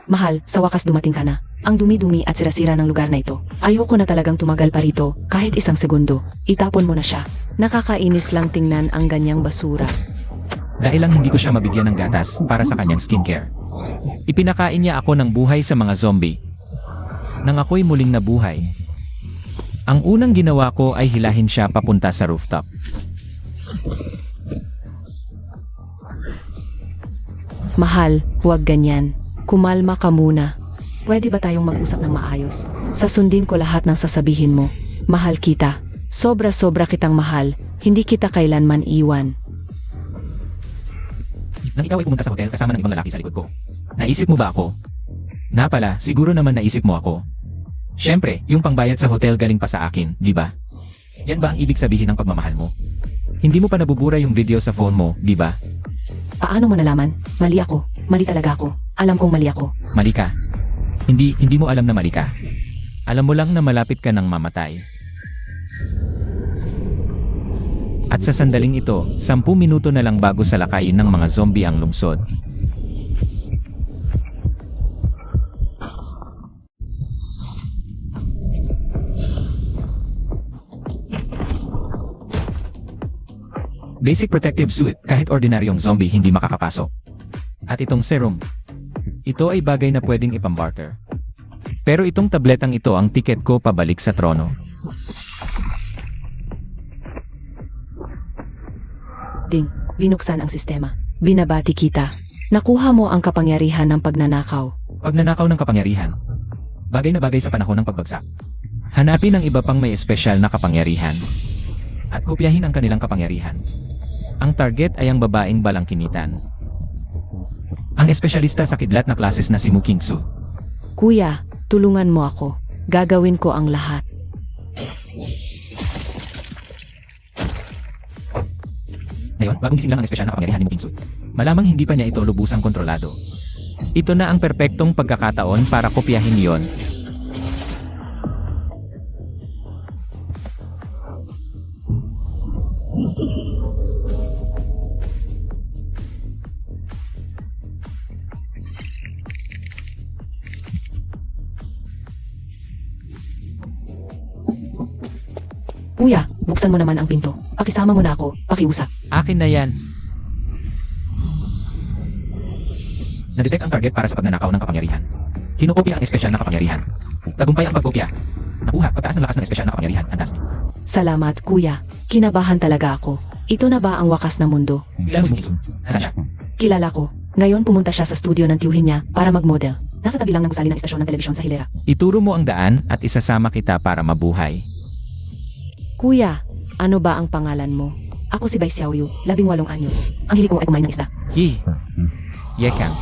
Mahal, sa wakas dumating ka na. Ang dumi-dumi at sira-sira ng lugar na ito. Ayoko na talagang tumagal pa rito, kahit isang segundo. Itapon mo na siya. Nakakainis lang tingnan ang ganyang basura. Dahil lang hindi ko siya mabigyan ng gatas para sa kanyang skincare. Ipinakain niya ako ng buhay sa mga zombie. Nang ako'y muling nabuhay. Ang unang ginawa ko ay hilahin siya papunta sa rooftop. Mahal, huwag ganyan. Kumalma ka muna. Pwede ba tayong mag-usap ng maayos? Sasundin ko lahat ng sasabihin mo. Mahal kita. Sobra-sobra kitang mahal. Hindi kita kailanman iwan. Nang ikaw ay pumunta sa hotel kasama ng ibang lalaki sa likod ko. Naisip mo ba ako? Na pala, siguro naman naisip mo ako. Siyempre, yung pangbayad sa hotel galing pa sa akin, di ba? Yan ba ang ibig sabihin ng pagmamahal mo? Hindi mo pa nabubura yung video sa phone mo, di ba? Paano mo nalaman? Mali ako. Mali talaga ako. Alam kong mali ako. Mali ka. Hindi mo alam na mali ka. Alam mo lang na malapit ka ng mamatay. At sa sandaling ito, 10 minuto na lang bago salakayin ng mga zombie ang lungsod. Basic protective suit, kahit ordinaryong zombie hindi makakapasok. At itong serum, ito ay bagay na pwedeng ipambarter. Pero itong tabletang ito ang tiket ko pabalik sa trono. Ding, binuksan ang sistema. Binabati kita. Nakuha mo ang kapangyarihan ng pagnanakaw. Pagnanakaw ng kapangyarihan. Bagay na bagay sa panahon ng pagbagsak. Hanapin ang iba pang may espesyal na kapangyarihan. At kopyahin ang kanilang kapangyarihan. Ang target ay ang babaeng balangkinitan. Ang espesyalista sa kidlat na klases na si Mu Kingsu. Kuya, tulungan mo ako. Gagawin ko ang lahat. Ngayon, bagong gising lang ang espesyal na kapangyarihan ni Mu Kingsu. Malamang hindi pa niya ito lubusang kontrolado. Ito na ang perpektong pagkakataon para kopyahin yon. Kuya, buksan mo naman ang pinto. Pakisama mo na ako. Pakiusap. Akin na yan. Nadetect ang target para sa pagnanakaw ng kapangyarihan. Kinokopya ang espesyal na kapangyarihan. Tagumpay ang pagkopya. Nakuha, pagtaas ng lakas ng espesyal na kapangyarihan. Fantastic. Salamat, kuya. Kinabahan talaga ako. Ito na ba ang wakas na mundo? Kilala mo si Kingsu. Saan siya? Kilala ko. Ngayon pumunta siya sa studio ng tiyuhin niya para mag-model. Nasa tabi lang ng gusali ng istasyon ng telebisyon sa Hilera. Ituro mo ang daan at isasama kita para mabuhay. Kuya, ano ba ang pangalan mo? Ako si Bai Xiaoyu, 18 anyos. Ang hilig ko ay kumain ng isda. Yekang.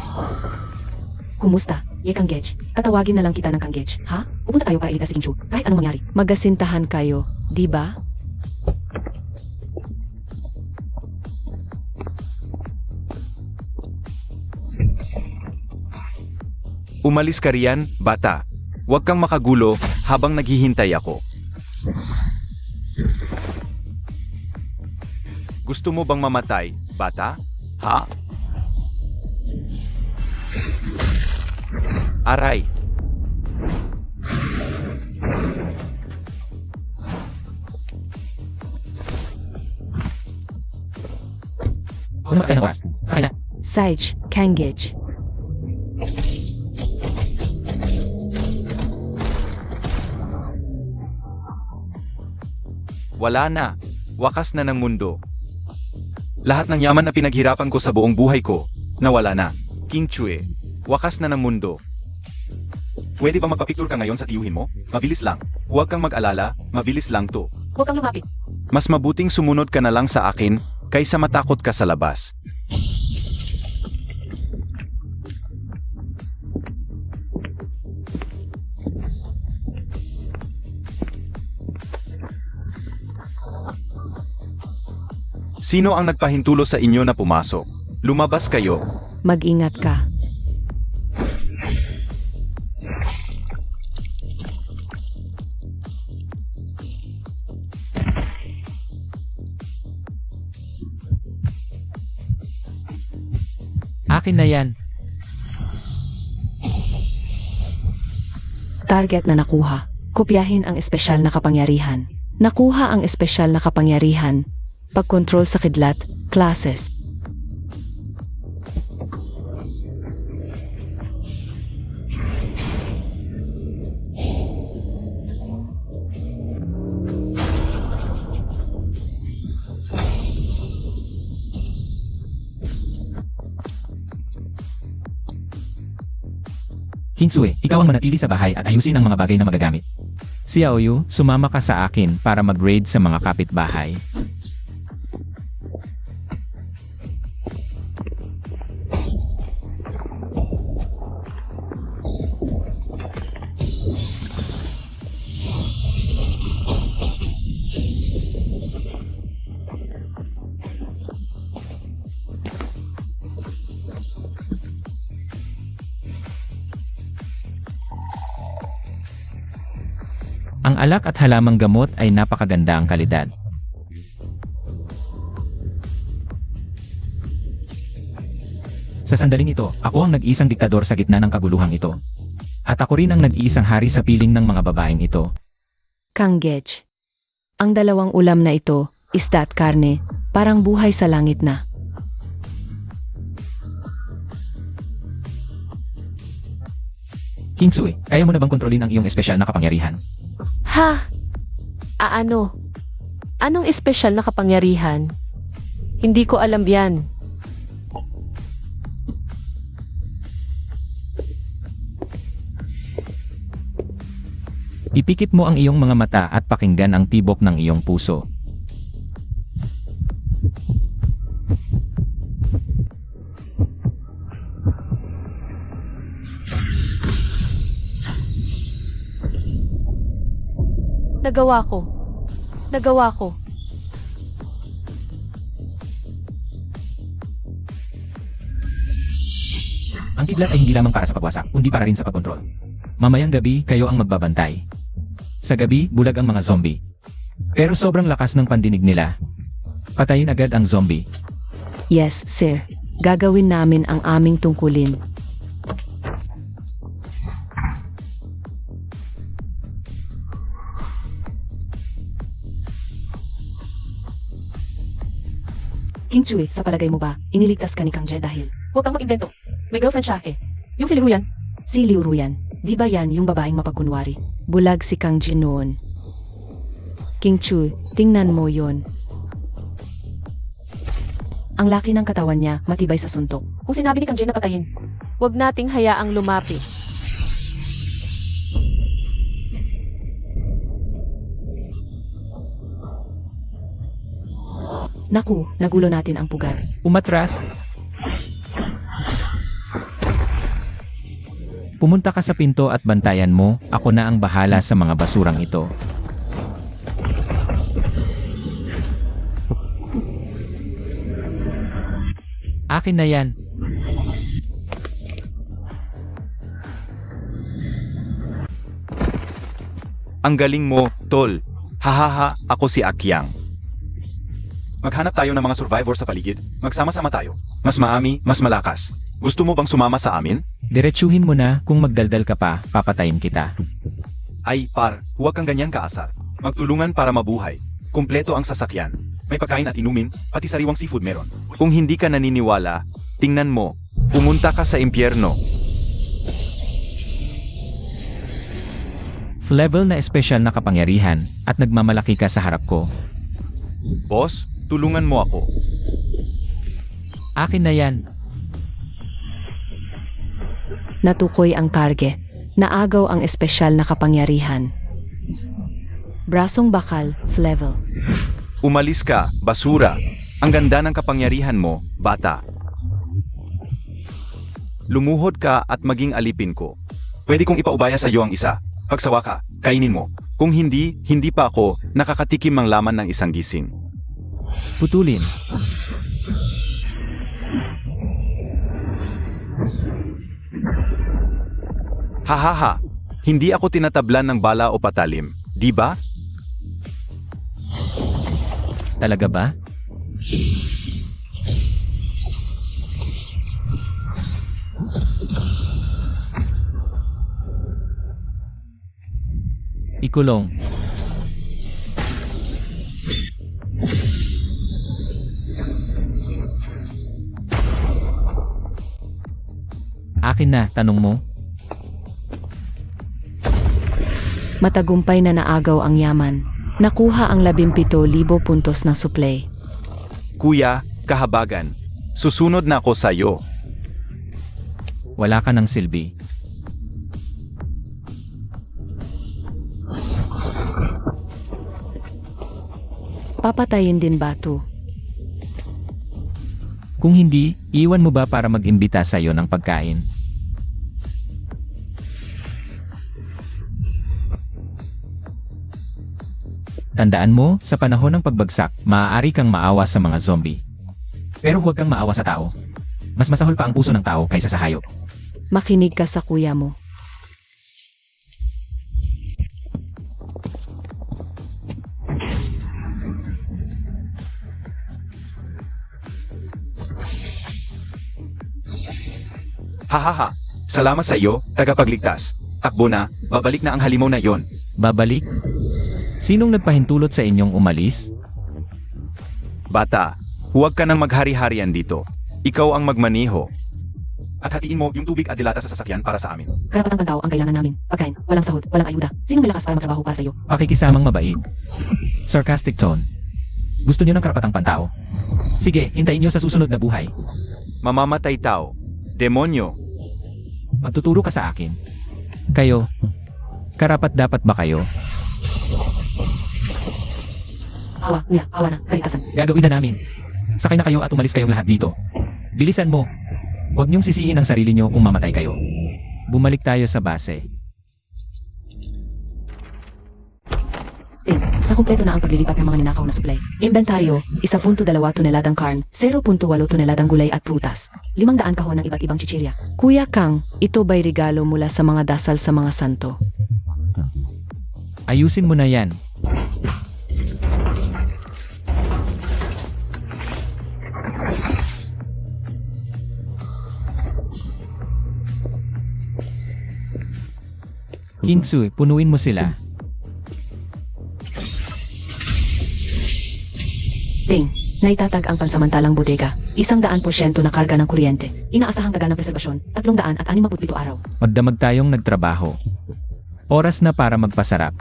Kumusta? Yekang Gej. Tatawagin na lang kita ng Kang Gej, ha? Pupunta tayo para iligtas si Kingsu, kahit anong mangyari. Magasintahan kayo, di ba? Umalis ka riyan, bata. Huwag kang makagulo habang naghihintay ako. Gusto mo bang mamatay, bata? Ha? Aray! Ano ba sa Sana. Sage, Kang Gej. Wala na. Wakas na ng mundo. Lahat ng yaman na pinaghirapan ko sa buong buhay ko, nawala na. King Chue, wakas na ng mundo. Pwede ba magpapicture ka ngayon sa tiyuhin mo? Mabilis lang. Huwag kang mag-alala, mabilis lang to. Huwag kang lumapit. Mas mabuting sumunod ka na lang sa akin, kaysa matakot ka sa labas. Sino ang nagpahintulo sa inyo na pumasok? Lumabas kayo. Mag-ingat ka. Akin na yan. Target na nakuha. Kopyahin ang espesyal na kapangyarihan. Nakuha ang espesyal na kapangyarihan. Pagkontrol sa kidlat, classes. Kingsue, ikaw ang manatili sa bahay at ayusin ang mga bagay na magagamit. Si Aoyu, sumama ka sa akin para mag-raid sa mga kapitbahay. Ang alak at halamang gamot ay napakaganda ang kalidad. Sa sandaling ito, ako ang nag-iisang diktador sa gitna ng kaguluhang ito. At ako rin ang nag-iisang hari sa piling ng mga babaeng ito. Kanggej. Ang dalawang ulam na ito, isda at karne, parang buhay sa langit na. Kingsue, kaya mo na bang kontrolin ang iyong espesyal na kapangyarihan? Ha? Ano? Anong espesyal na kapangyarihan? Hindi ko alam yan. Ipikit mo ang iyong mga mata at pakinggan ang tibok ng iyong puso. Nagawa ko. Nagawa ko. Ang kidlat ay hindi lamang para sa pagwasak, kundi para rin sa pagkontrol. Mamayang gabi, kayo ang magbabantay. Sa gabi, bulag ang mga zombie. Pero sobrang lakas ng pandinig nila. Patayin agad ang zombie. Yes, sir. Gagawin namin ang aming tungkulin. Kingsue, sa palagay mo ba, iniligtas ka ni Kang Je dahil? Huwag kang mag-imbento. May girlfriend siya eh. Yung si Liu yan. Si Liu Ruyan, di ba yan yung babaeng mapagkunwari? Bulag si Kang Je noon. Kingsue, tingnan mo yon. Ang laki ng katawan niya, matibay sa suntok. Kung sinabi ni Kang Jen na patayin, huwag nating hayaang lumapit. Naku, nagulo natin ang pugat. Umatras. Pumunta ka sa pinto at bantayan mo, ako na ang bahala sa mga basurang ito. Akin na yan. Ang galing mo, tol. Hahaha, ako si Akyang. Maghanap tayo ng mga survivor sa paligid. Magsama-sama tayo. Mas maami, mas malakas. Gusto mo bang sumama sa amin? Diretsuhin mo na, kung magdaldal ka pa, papatayin kita. Ay, par, huwag kang ganyan kaasar. Magtulungan para mabuhay. Kumpleto ang sasakyan. May pagkain at inumin, pati sariwang seafood meron. Kung hindi ka naniniwala, tingnan mo. Pumunta ka sa impyerno. Level na espesyal na kapangyarihan, at nagmamalaki ka sa harap ko. Boss, tulungan mo ako. Akin na yan. Natukoy ang target. Naagaw ang espesyal na kapangyarihan. Brasong bakal, level. Umalis ka, basura. Ang ganda ng kapangyarihan mo, bata. Lumuhod ka at maging alipin ko. Pwede kong ipaubaya sa iyo ang isa. Pagsawa ka, kainin mo. Kung hindi, hindi pa ako nakakatikim ang laman ng isang gising. Putulin. Hahaha, hindi ako tinatablan ng bala o patalim, di ba? Talaga ba? Ikulong. Akin na, tanong mo? Matagumpay na naagaw ang yaman. Nakuha ang 17,000 puntos ng suplay. Kuya, kahabagan. Susunod na ako sa'yo. Wala ka ng silbi. Papatayin din ba to? Kung hindi, iwan mo ba para mag-imbita sa'yo ng pagkain? Tandaan mo, sa panahon ng pagbagsak, maaari kang maawa sa mga zombie. Pero huwag kang maawa sa tao. Mas masahol pa ang puso ng tao kaysa sa hayop. Makinig ka sa kuya mo. Hahaha. Salamat sa iyo, tagapagligtas. Takbo na, babalik na ang halimaw na yon. Babalik? Sinong nagpahintulot sa inyong umalis? Bata, huwag ka nang maghari-harian dito. Ikaw ang magmaniho. At hatiin mo yung tubig at dilata sa sasakyan para sa amin. Karapatang pantao ang kailangan namin. Pagkain, walang sahod, walang ayuda. Sinong may lakas para magtrabaho para sa iyo? Pakikisamang mabait. Sarcastic tone. Gusto niyo ng karapatang pantao? Sige, hintayin niyo sa susunod na buhay. Mamamatay tao. Demonyo. Magtuturo ka sa akin. Kayo, karapat dapat ba kayo? Awa, kuya, awa na, kaligtasan. Gagawin na namin. Sakay na kayo at umalis kayong lahat dito. Bilisan mo. Huwag niyong sisihin ang sarili niyo kung mamatay kayo. Bumalik tayo sa base. Nakumpleto na ang paglilipat ng mga ninakaw na supply. Inventaryo, 1.2 toneladang karn, 0.8 toneladang gulay at prutas, 500 kahon ng iba't ibang chichirya. Kuya Kang, ito ba'y regalo mula sa mga dasal sa mga santo? Ayusin mo na yan. Kingsu, punuin mo sila. Ting, naitatag ang pansamantalang bodega, 100% na karga ng kuryente, inaasahang taga ng preserbasyon, 367 araw. Magdamag tayong nagtrabaho. Oras na para magpasarap.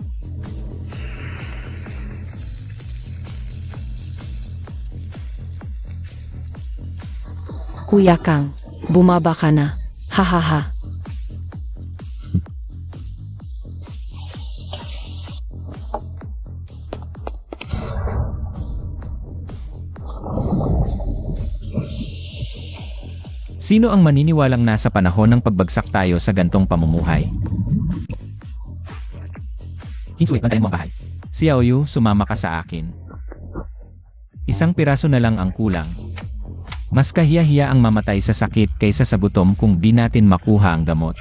Kuya Kang, bumaba ka na. Hahaha. Sino ang maniniwalang nasa panahon ng pagbagsak tayo sa gantong pamumuhay? Kingsway, bantayan mo ang bahay. Si Aoyu, sumama ka sa akin. Isang piraso na lang ang kulang. Mas kahiya-hiya ang mamatay sa sakit kaysa sa gutom kung di natin makuha ang gamot.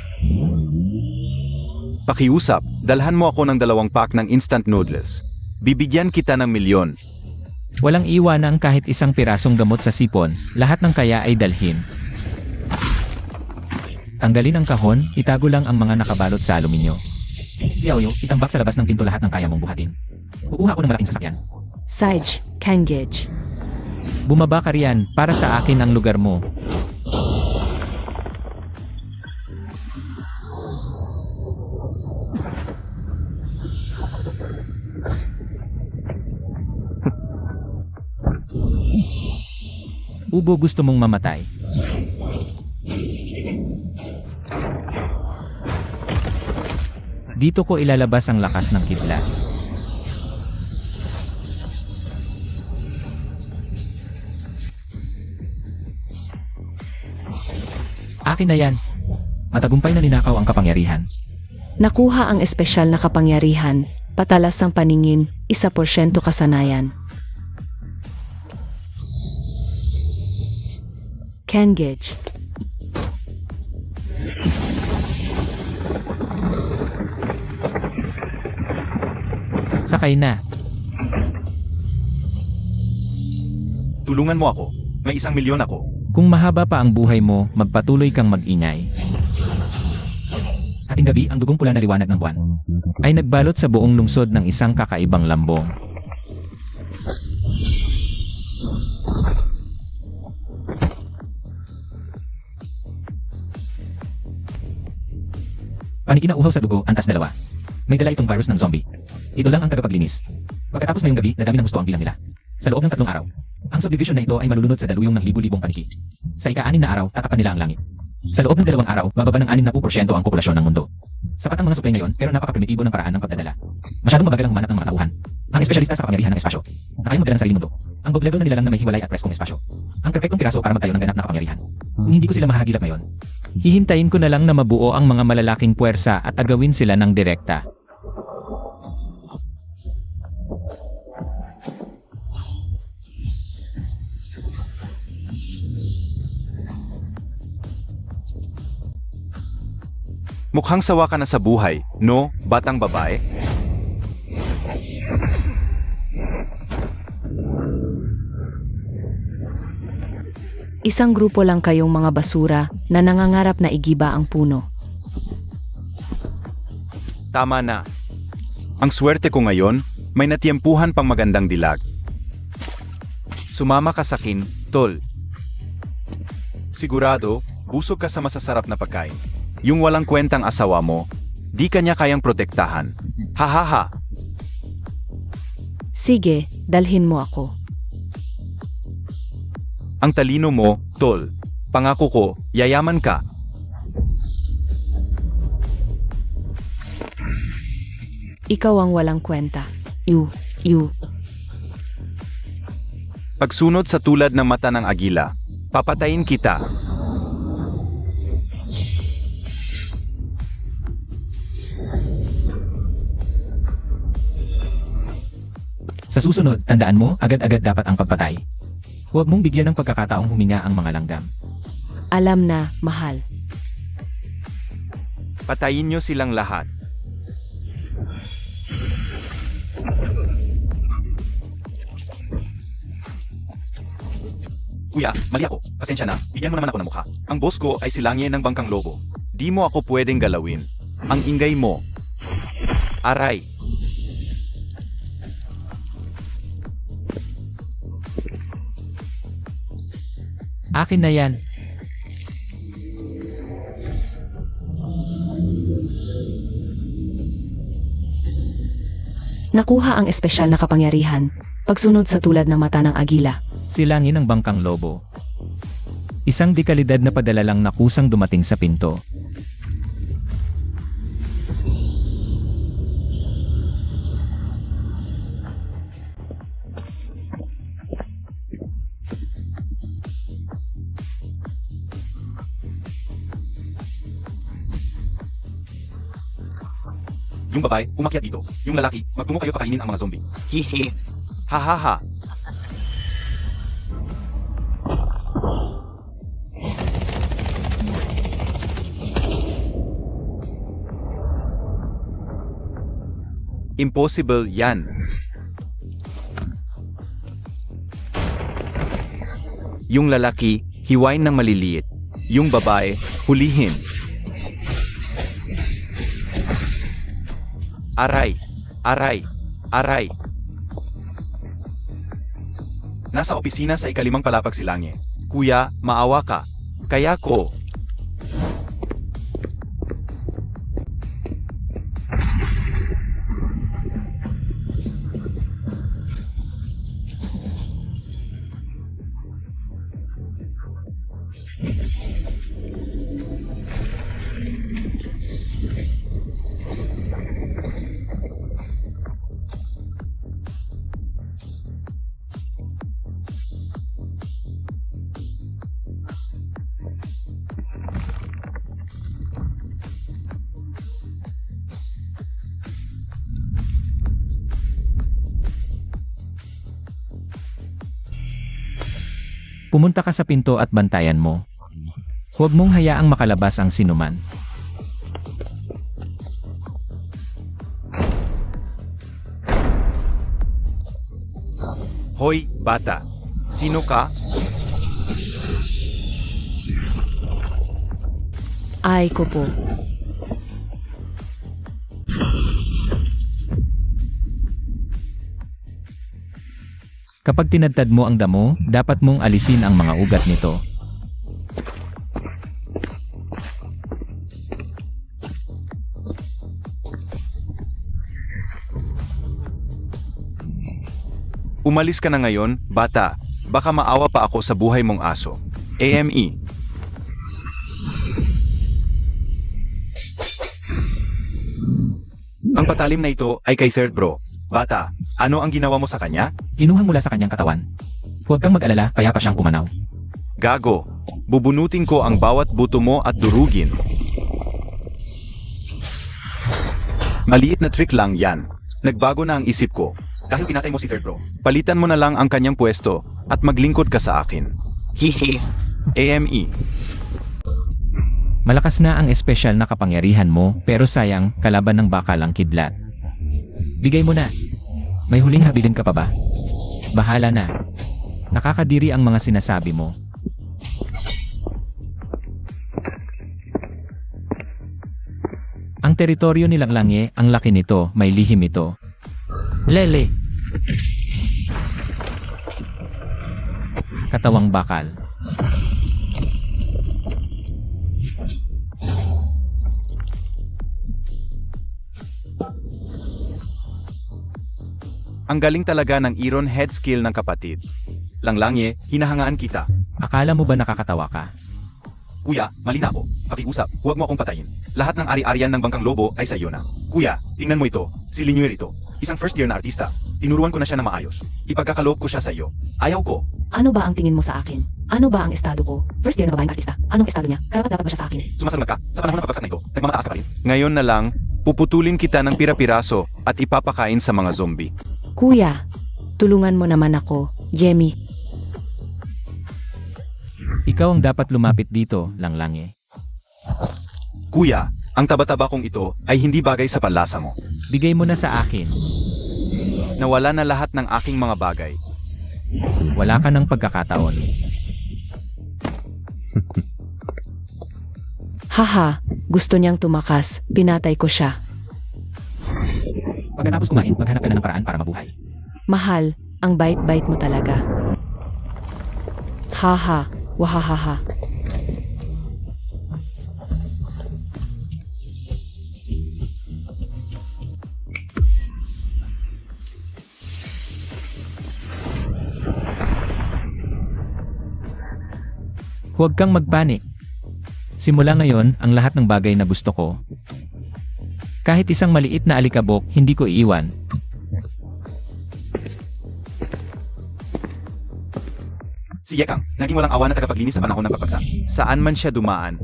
Pakiusap, dalhan mo ako ng 2 pack ng instant noodles. Bibigyan kita ng 1,000,000. Walang iwanang kahit isang pirasong gamot sa sipon, lahat ng kaya ay dalhin. Tanggalin ang kahon, itago lang ang mga nakabalot sa aluminyo. Si Aoyu, itambak sa labas ng pinto lahat ng kaya mong buhatin. Kukuha ako ng malaking sasakyan. Sage, Kangage. Bumaba ka riyan, para sa akin ang lugar mo. Ubo, gusto mong mamatay. Dito ko ilalabas ang lakas ng kidlat. Akin na yan. Matagumpay na ninakaw ang kapangyarihan. Nakuha ang espesyal na kapangyarihan, patalas ang paningin, 1% kasanayan. Kangage. Sakay na. Tulungan mo ako. May 1,000,000 ako. Kung mahaba pa ang buhay mo, magpatuloy kang mag-ingay. Hating gabi, ang dugong pula na liwanag ng buwan ay nagbalot sa buong lungsod ng isang kakaibang lambong. Panikinauhaw sa dugo, antas dalawa. May dala itong virus ng zombie. Ito lang ang tagapaglinis. Pagkatapos ngayong gabi, nadami ng gusto ang bilang nila. Sa loob ng 3 araw, ang subdivision na ito ay malulunod sa daluyong ng libu-libong paniki. Sa ika-6 na araw, tatapan nila ang langit. Sa loob ng 2 araw, bababa ng 60% ang populasyon ng mundo. Sapat ang mga supply ngayon, pero napaka-primitibo ng paraan ng pagdadala. Masyadong mabagal ang humanap ng mga tauhan. Ang espesyalista sa kapangyarihan ng espasyo. Na kayang magdala ng sariling mundo. Ang gold level na nilalang na may hiwalay at preskong espasyo. Ang perfectong piraso para magtayo ng ganap na kapangyarihan. Kung hindi ko sila mahagilap ngayon, hihintayin ko na lang na mabuo ang mga malalaking puwersa at agawin sila ng direkta. Mukhang sawa ka na sa buhay, no, batang babae? Isang grupo lang kayong mga basura na nangangarap na igiba ang puno. Tama na. Ang swerte ko ngayon, may natiyempuhan pang magandang dilag. Sumama ka sa akin, tol. Sigurado, busog ka sa masasarap na pagkain. Yung walang kwentang asawa mo, di kanya kayang protektahan. Hahaha. Sige, dalhin mo ako. Ang talino mo, tol. Pangako ko, yayaman ka. Ikaw ang walang kwenta. You. Pagsunod sa tulad ng mata ng agila, papatayin kita. Sa susunod, tandaan mo, agad-agad dapat ang pagpatay. Huwag mong bigyan ng pagkakataong huminga ang mga langgam. Alam na, mahal. Patayin niyo silang lahat. Kuya, mali ako. Pasensya na. Bigyan mo naman ako ng mukha. Ang boss ko ay si Langye ng Bangkang Lobo. Di mo ako pwedeng galawin. Ang ingay mo. Aray. Akin na yan. Nakuha ang espesyal na kapangyarihan. Pagsunod sa tulad ng mata ng agila. Silangin ng Bangkang Lobo. Isang dekalidad na padala lang na kusang dumating sa pinto. Yung babae, umakyat dito. Yung lalaki, magtungo kayo pakainin ang mga zombie. Hihi. Hahaha. Impossible yan. Yung lalaki, hiwain ng maliliit. Yung babae, hulihin. Aray, aray, aray. Nasa opisina sa ika-5 palapag si Langye. Kuya, maawa ka. Kaya ko. Pumunta ka sa pinto at bantayan mo. Huwag mong hayaang makalabas ang sinuman. Hoy, bata. Sino ka? Ay ko po. Kapag tinadtad mo ang damo, dapat mong alisin ang mga ugat nito. Umalis ka na ngayon, bata. Baka maawa pa ako sa buhay mong aso. AME. Ang patalim na ito ay kay Third Bro. Bata, ano ang ginawa mo sa kanya? Kinuha mula sa kanyang katawan. Huwag kang mag-alala, payapa siyang pumanaw. Gago. Bubunutin ko ang bawat buto mo at durugin. Maliit na trick lang yan. Nagbago na ang isip ko. Dahil pinatay mo si Third Bro. Palitan mo na lang ang kanyang pwesto at maglingkod ka sa akin. Hihi. AME. Malakas na ang espesyal na kapangyarihan mo, pero sayang, kalaban ng bakal ang kidlat. Bigay mo na. May huling habilin ka pa ba? Bahala na. Nakakadiri ang mga sinasabi mo. Ang teritoryo ni Langlangye, ang laki nito, may lihim ito. Lele. Katawang bakal. Ang galing talaga ng Iron Head skill ng kapatid. Langlangye, hinahangaan kita. Akala mo ba nakakatawa ka? Kuya, mali na ako. Pakiusap, huwag mo akong patayin. Lahat ng ari-arian ng Bangkang Lobo ay sa iyo na. Kuya, tingnan mo ito. Si Linuer ito. Isang first year na artista. Tinuruan ko na siya na maayos. Ipagkakaloob ko siya sa iyo. Ayaw ko. Ano ba ang tingin mo sa akin? Ano ba ang estado ko? First year na babaeng artista. Anong estado niya? Karapat dapat ba siya sa akin? Sumasagot ka. Sa panahon ng pagbagsak na ito, nagmamataas ka pa rin. Ngayon na lang, puputulin kita ng pira-piraso at ipapakain sa mga zombie. Kuya, tulungan mo naman ako, Yemi. Ikaw ang dapat lumapit dito, Langlangye. Kuya, ang taba-taba kong ito ay hindi bagay sa panlasa mo. Bigay mo na sa akin. Nawala na lahat ng aking mga bagay. Wala ka ng pagkakataon. Haha, gusto niyang tumakas, pinatay ko siya. Pagkatapos kumain, maghanap ka na ng paraan para mabuhay. Mahal, ang bait-bait mo talaga. Haha, wahahaha. Huwag kang magpanik. Simula ngayon, ang lahat ng bagay na gusto ko. Kahit isang maliit na alikabok, hindi ko iiwan. Si Yekang, naging walang awa na tagapaglinis sa panahon ng pagbagsak. Saan man siya dumaan.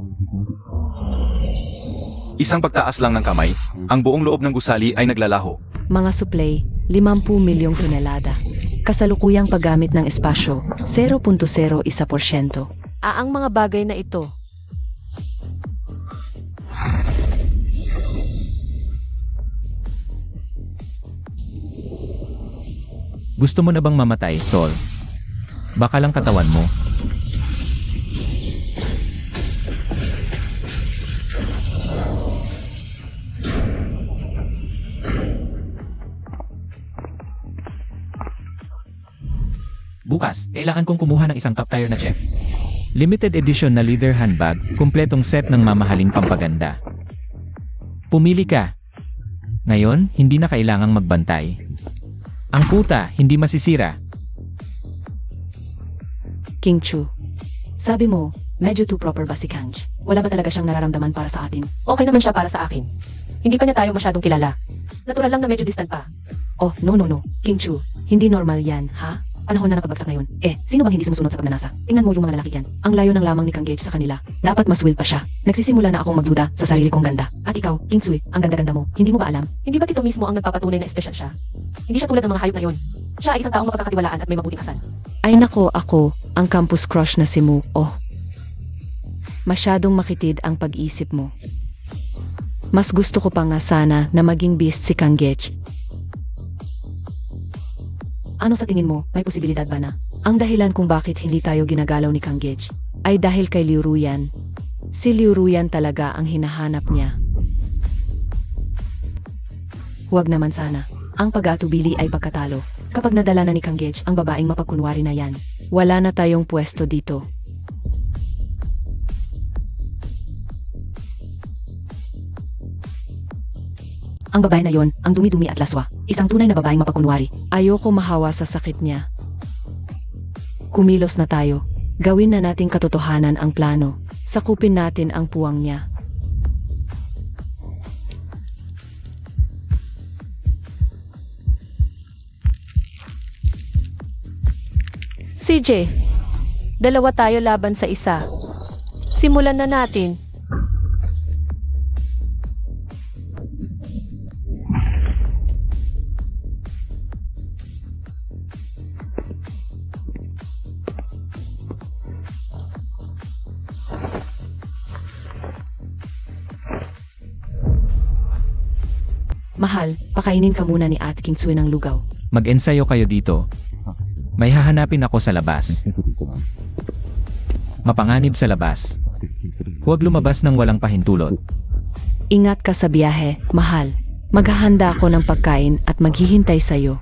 Isang pagtaas lang ng kamay, ang buong loob ng gusali ay naglalaho. Mga supply, 50 milyong tonelada. Kasalukuyang paggamit ng espasyo, 0.01%. Ang mga bagay na ito. Gusto mo na bang mamatay, Tol? Baka lang katawan mo. Bukas, kailangan kong kumuha ng isang top tier na chef. Limited edition na leather handbag, kumpletong set ng mamahaling pampaganda. Pumili ka. Ngayon, hindi na kailangang magbantay. Ang puta, hindi masisira. King Chu. Sabi mo, medyo too proper ba si Kanj? Wala ba talaga siyang nararamdaman para sa atin? Okay naman siya para sa akin. Hindi pa niya tayo masyadong kilala. Natural lang na medyo distant pa. Oh, no. King Chu, hindi normal yan, ha? Panahon na ng pagbagsak ngayon. Sino bang hindi sumusunod sa pagnanasa? Tingnan mo yung mga lalaki dyan. Ang layo ng lamang ni Kang Gage sa kanila. Dapat mas will pa siya. Nagsisimula na akong magduda sa sarili kong ganda. At ikaw, King Sui, ang ganda-ganda mo. Hindi mo ba alam? Hindi ba ito mismo ang nagpapatunay na espesyal siya? Hindi siya tulad ng mga hayop na yon. Siya ay isang taong mapagkakatiwalaan at may mabuting asal. Ay nako, ako, ang campus crush na si Mu. Oh. Masyadong makitid ang pag-isip mo. Mas gusto ko pa nga sana na maging beast si Kang Gage. Ano sa tingin mo, may posibilidad ba na? Ang dahilan kung bakit hindi tayo ginagalaw ni Kang Gage ay dahil kay Liu Ruyan. Si Liu Ruyan talaga ang hinahanap niya. Huwag naman sana. Ang pag-atubili ay pagkatalo. Kapag nadala na ni Kang Gage ang babaeng mapagkunwari na yan, wala na tayong pwesto dito. Ang babae na yon, ang dumi-dumi at laswa. Isang tunay na babaeng mapagkunwari. Ayoko mahawa sa sakit niya. Kumilos na tayo. Gawin na nating katotohanan ang plano. Sakupin natin ang puwang niya. CJ, dalawa tayo laban sa isa. Simulan na natin. Mahal, pakainin ka muna ni Ate Kingsway ng lugaw. Mag-ensayo kayo dito. May hahanapin ako sa labas. Mapanganib sa labas. Huwag lumabas ng walang pahintulot. Ingat ka sa biyahe, mahal. Maghahanda ako ng pagkain at maghihintay sa'yo.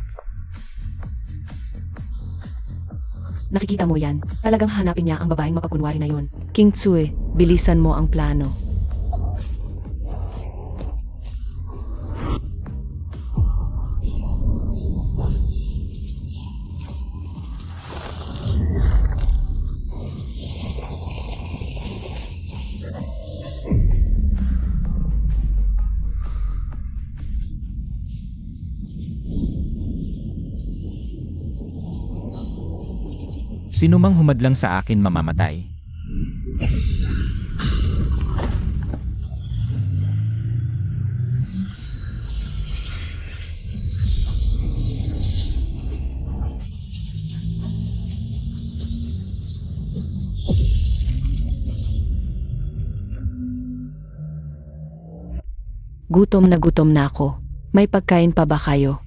Nakikita mo yan. Talagang hanapin niya ang babaeng mapagkunwari na yon. Kingsway, bilisan mo ang plano. Sino mang humadlang sa akin mamamatay. Gutom na ako. May pagkain pa ba kayo?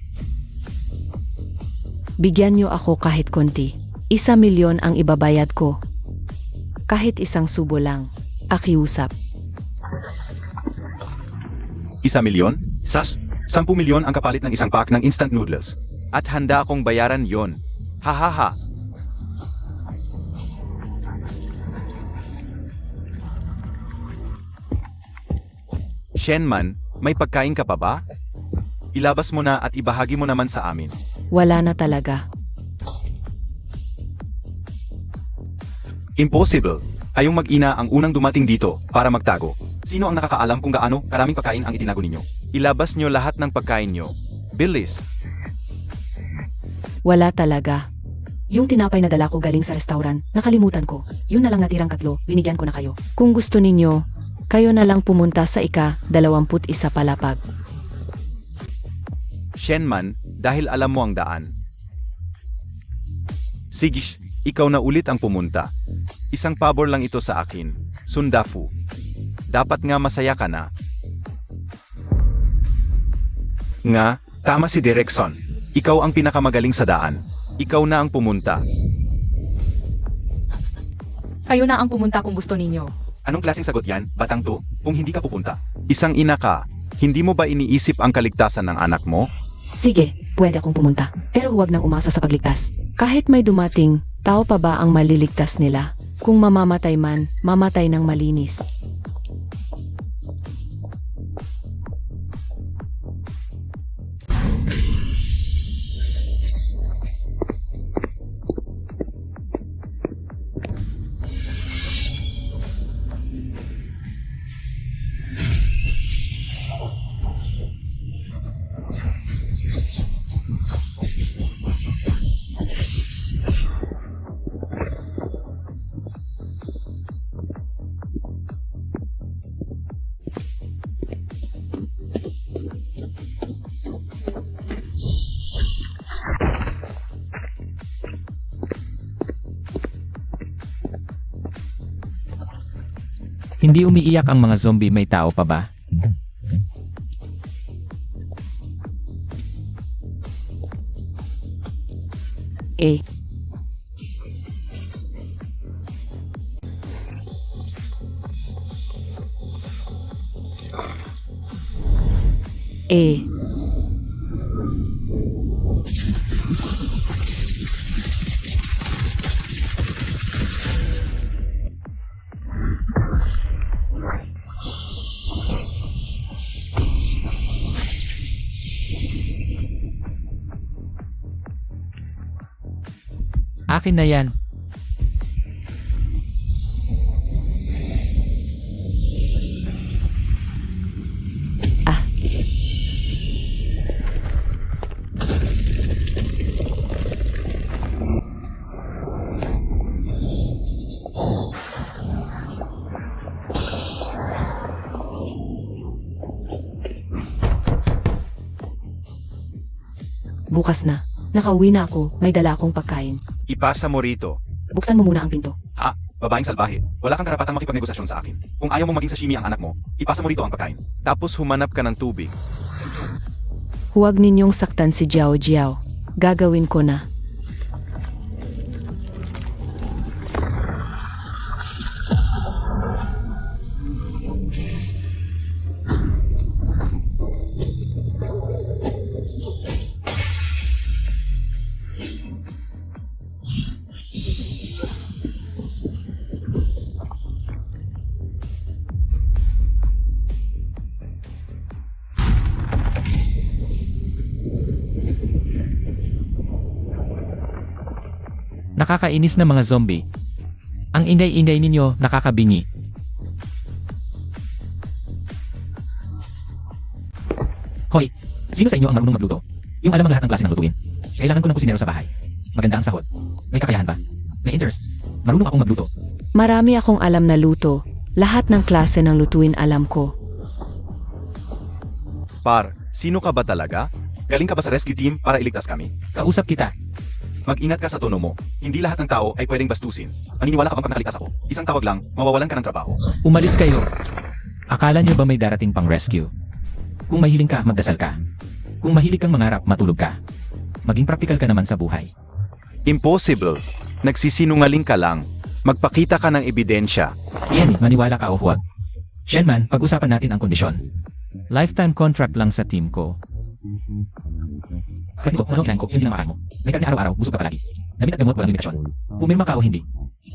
Bigyan niyo ako kahit konti. 1,000,000 ang ibabayad ko. Kahit isang subo lang. Akiusap. 1,000,000? Sas, 10,000,000 ang kapalit ng isang pack ng instant noodles. At handa akong bayaran yon. Hahaha. Shenman, may pagkain ka pa ba? Ilabas mo na at ibahagi mo naman sa amin. Wala na talaga. Impossible. Kayong mag-ina ang unang dumating dito para magtago. Sino ang nakakaalam kung gaano karaming pagkain ang itinago ninyo? Ilabas nyo lahat ng pagkain nyo. Bilis. Wala talaga. Yung tinapay na dala ko galing sa restaurant, nakalimutan ko. Yun na lang natirang 3, binigyan ko na kayo. Kung gusto ninyo, kayo na lang pumunta sa ika-21 palapag. Shenman, dahil alam mo ang daan. Sige, ikaw na ulit ang pumunta. Isang pabor lang ito sa akin. Sundafu. Dapat nga masaya ka na. Nga, tama si Direction. Ikaw ang pinakamagaling sa daan. Ikaw na ang pumunta. Kayo na ang pumunta kung gusto ninyo. Anong klaseng sagot yan, batang to, kung hindi ka pupunta? Isang ina ka, hindi mo ba iniisip ang kaligtasan ng anak mo? Sige, pwede akong pumunta. Pero huwag nang umasa sa pagligtas. Kahit may dumating, tao pa ba ang maliligtas nila? Kung mamamatay man, mamatay ng malinis. Hindi umiiyak ang mga zombie, may tao pa ba? Eh. Eh. Akin na yan. Ah, bukas na. Nakauwi na ako, may dala akong pagkain. Ipasa mo rito. Buksan mo muna ang pinto. Ha? Babaeng salbahe. Wala kang karapatang makipagnegosasyon sa akin. Kung ayaw mo maging sashimi ang anak mo, ipasa mo rito ang pagkain. Tapos humanap ka ng tubig. Huwag ninyong saktan si Jiao Jiao. Gagawin ko na. Nakakainis na mga zombie. Ang ingay-ingay ninyo, nakakabingi. Hoy, sino sa inyo ang marunong magluto? Yung alam ang lahat ng klase ng lutuin. Kailangan ko ng kusinero sa bahay. Maganda ang sahod. May kakayahan ba? May interest. Marunong akong magluto. Marami akong alam na luto. Lahat ng klase ng lutuin alam ko. Par, sino ka ba talaga? Galing ka ba sa rescue team para iligtas kami? Kausap kita. Mag-ingat ka sa tono mo. Hindi lahat ng tao ay pwedeng bastusin. Maniniwala ka bang pag nakaligtas ako? Isang tawag lang, mawawalan ka ng trabaho. Umalis kayo. Akala nyo ba may darating pang rescue? Kung mahiling ka, magdasal ka. Kung mahilig kang mangarap, matulog ka. Maging praktikal ka naman sa buhay. Impossible. Nagsisinungaling ka lang. Magpakita ka ng ebidensya. Iyan maniwala ka o huwag. Shenman, pag-usapan natin ang kondisyon. Lifetime contract lang sa team ko. Pwede ko, manong ko, yun din ang makan mo. May karne araw-araw, busog ka palagi. Damit at gamot, walang limitasyon. Pumirma ka o hindi.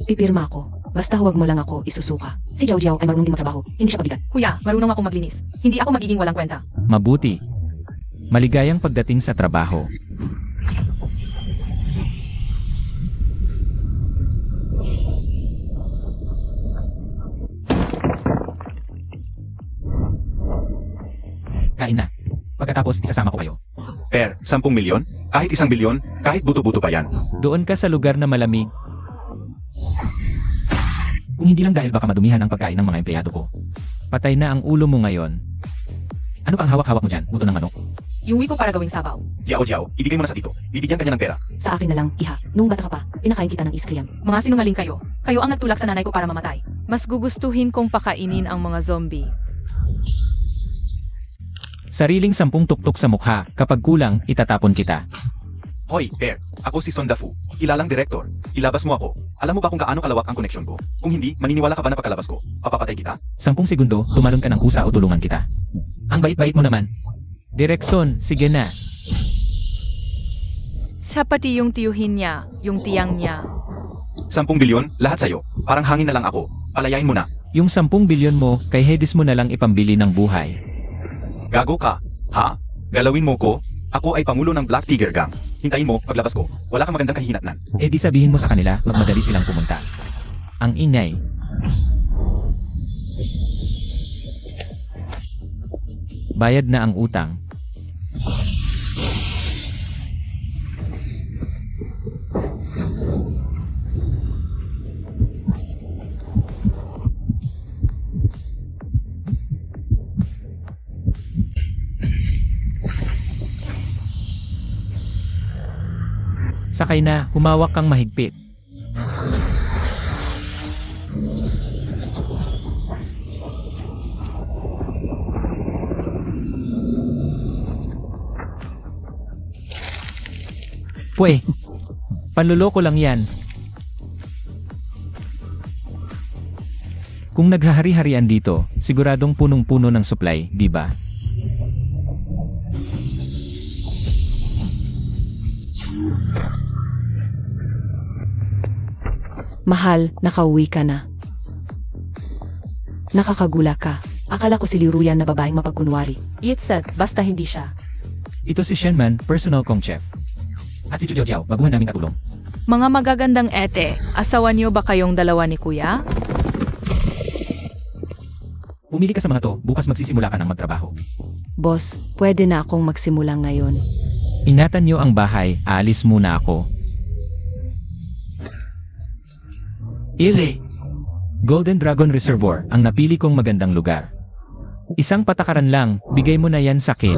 Pipirma ako. Basta huwag mo lang ako isusuka. Si Jiao Jiao ay marunong din matrabaho. Hindi siya pabigat. Kuya, marunong akong maglinis. Hindi ako magiging walang kwenta. Mabuti. Maligayang pagdating sa trabaho. Kain na. Pagkatapos, isasama ko kayo. Per, 10 milyon? Kahit 1 bilyon? Kahit buto-buto pa yan. Doon ka sa lugar na malamig. Kung hindi lang dahil baka madumihan ang pagkain ng mga empleyado ko. Patay na ang ulo mo ngayon. Ano pa ang hawak-hawak mo dyan? Buto ng manok? Yung ko para gawing sabaw. Jiao Jiao, ibigay mo na sa tito. Bibigyan ka niya ng pera. Sa akin na lang, iha. Nung bata ka pa, pinakain kita ng iskriam. Mga sinungaling kayo. Kayo ang nagtulak sa nanay ko para mamatay. Mas gugustuhin kong pakainin ang mga zombie. Sariling 10 tuktok sa mukha. Kapag kulang, itatapon kita. Hoy, Per, ako si Son Dafu. Kilalang direktor. Ilabas mo ako. Alam mo ba kung gaano kalawak ang koneksyon ko? Kung hindi, maniniwala ka ba na pagkalabas ko, papapatay kita? 10 segundo, tumalon ka ng kusa o tulungan kita. Ang bait-bait mo naman. Direkson, sige na. Siya pati yung tiyuhin niya, yung tiyang niya. 10 bilyon, lahat sa'yo. Parang hangin na lang ako. Palayain mo na. Yung 10 bilyon mo, kay Hedis mo na lang ipambili ng buhay. Gago ka. Ha? Galawin mo ko? Ako ay pangulo ng Black Tiger Gang. Hintayin mo, paglabas ko. Wala kang magandang kahihinatnan. Eh di sabihin mo sa kanila, magmadali silang pumunta. Ang ingay. Bayad na ang utang. Sakay na, humawak kang mahigpit. Pwe, panloloko lang yan. Kung naghahari-harian dito, siguradong punong-puno ng supply, di ba? Mahal, nakauwi ka na. Nakakagula ka. Akala ko si Liu Ruyan na babaeng mapagkunwari. Itzad, basta hindi siya. Ito si Shenman, personal kong chef. At si Jiao Jiao, baguhan naming katulong. Mga magagandang ete, asawan niyo ba kayong dalawa ni kuya? Pumili ka sa mga to, bukas magsisimula ka ng magtrabaho. Boss, pwede na akong magsimula ngayon. Ingatan niyo ang bahay, aalis muna ako. Ile! Golden Dragon Reservoir, ang napili kong magandang lugar. Isang patakaran lang, bigay mo na yan sa akin.